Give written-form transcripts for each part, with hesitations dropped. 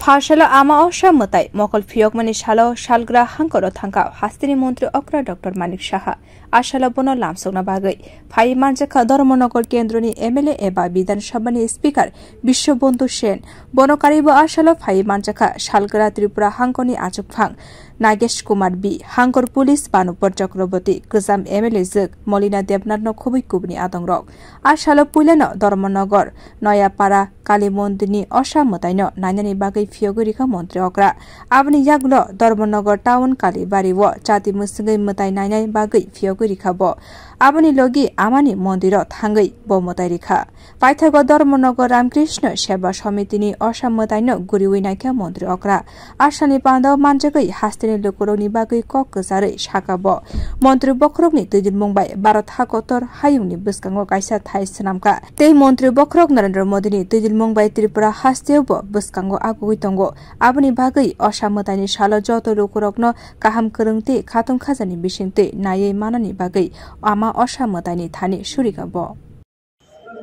Phashalo ama oshamutai mokol phiyokmani shalo shalgra hankoro thangka hastini mantri okra Dr. Manik Saha ashala bono lamsokna bagai phai manjaka Dharmanagor kendroni MLA eba Bidhan Sabhani speaker Bishwabandhu Sen bono karibo ashala phai manjaka shalgra Tripura hankoni achukphang Nagesh Kumar B hankor police Banupar Chakraborty Gojam MLA Jok Molina Debnath no khubui kubni atongrok ashala puilano Dharmanagor Noyapara Kalimondini oshamutaino nainani bagai Fiogurika Montri Okra Abani Yaglo Dharmanagor Town Kalibari wo Chati Musingai Mutai Nainai Bagai Fiogurika bo Abani Logi Amani Mondiro Thangai bo Motairika Paithago Dharmanagor Ramkrishna Seba Samitini Oshamutaino Guriwinaika Montri Okra Ashani Panda Manjagai Hastini Lukuroni Bagai Kokazare Shakabo Montri Bokrogni Tujin Mumbai Barat Hakotor Hayungni Buskango Kaisa Thai Sanamka Tei Montri Bokrog Narendra Modini Tujin Mumbai Tripura Hastebo Buskango Agui Tongo Abani Bagai Oshamutani Shalo Joto Lukurokno Kaham Kurungti Khatum Khazani Bishingte Naye Manani Bagai Ama Oshamutani Thani Shurikabo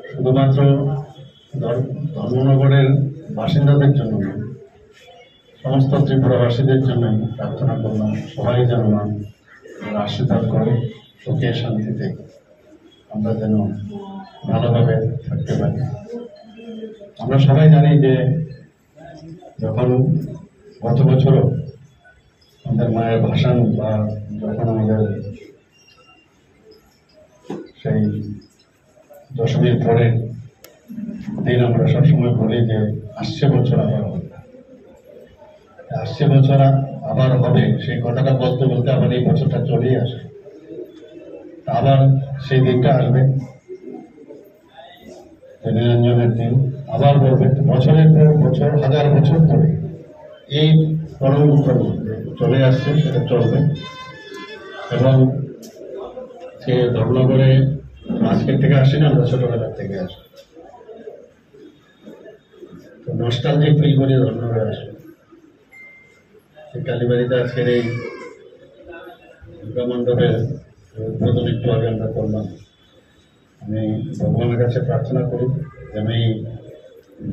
শুধুমাত্র ধর্মনগরের বাসিন্দাদের জন্য সমস্ত ত্রিপুরাবাসীদের জন্য প্রার্থনা করলাম সবাই যেন আশীর্বাদ করে সুখে শান্তিতে আমরা যেন ভালোভাবে থাকতে পারি আমরা সবাই জানি যে যখন গত বছরও আমাদের মায়ের ভাষণ বা যখন আমাদের সেই দশমীর পরের দিন আমরা সবসময় বলি যে আসছে বছর আবার হবে আসছে বছর আবার হবে সেই কথাটা বলতে বলতে আবার এই বছরটা চলেই আসে আবার সেই দিনটা আসবে নিরঞ্জনের দিন আবার বলবে বছরের পর বছর হাজার বছর ধরে এই পরম্পরা চলে আসছে সেটা চলবে এবং সে ধর্মনগরে আজকের থেকে আসি না আমরা ছোটবেলার থেকে আসি তো নস্টালজিক ফিল করে ধর্মনগরে আসি কালীবাড়িতে আজকের এই দুর্গা মণ্ডপের উদ্বোধন একটু আগে আমরা করলাম আমি ভগবানের কাছে প্রার্থনা করি যেন এই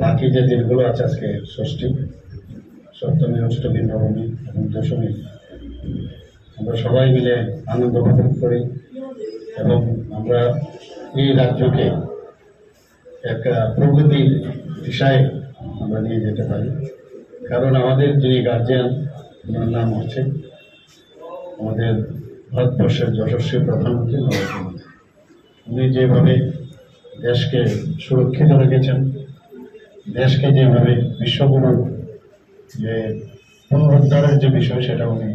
বাকি যে দিনগুলো আছে আজকে ষষ্ঠী সপ্তমী অষ্টমী নবমী এবং দশমী আমরা সবাই মিলে আনন্দ উপভোগ করি এবং আমরা এই রাজ্যকে একটা প্রগতির দিশায় আমরা নিয়ে যেতে পারি কারণ আমাদের যিনি গার্জিয়ান ওনার নাম হচ্ছে আমাদের ভারতবর্ষের যশস্বী প্রধানমন্ত্রী নরেন্দ্র মোদী উনি যেভাবে দেশকে সুরক্ষিত রেখেছেন দেশকে যেভাবে বিশ্বগুরুর যে পুনরুদ্ধারের যে বিষয় সেটা উনি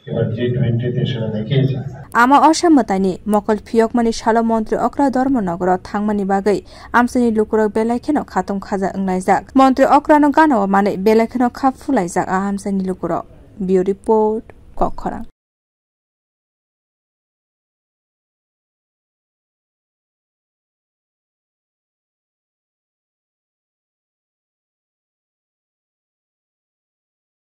এবার G20 সেটা দেখিয়েছেন Ama oshamutani mokol phiyokmani shalo mantri okra Dharmanagor thangmani bagai amsani lukurok belaikeno khatum khaja onglaijak mantri okra no gana mane belaikeno khap fulaijak ahamsani lukurok Bureau Report Kokhara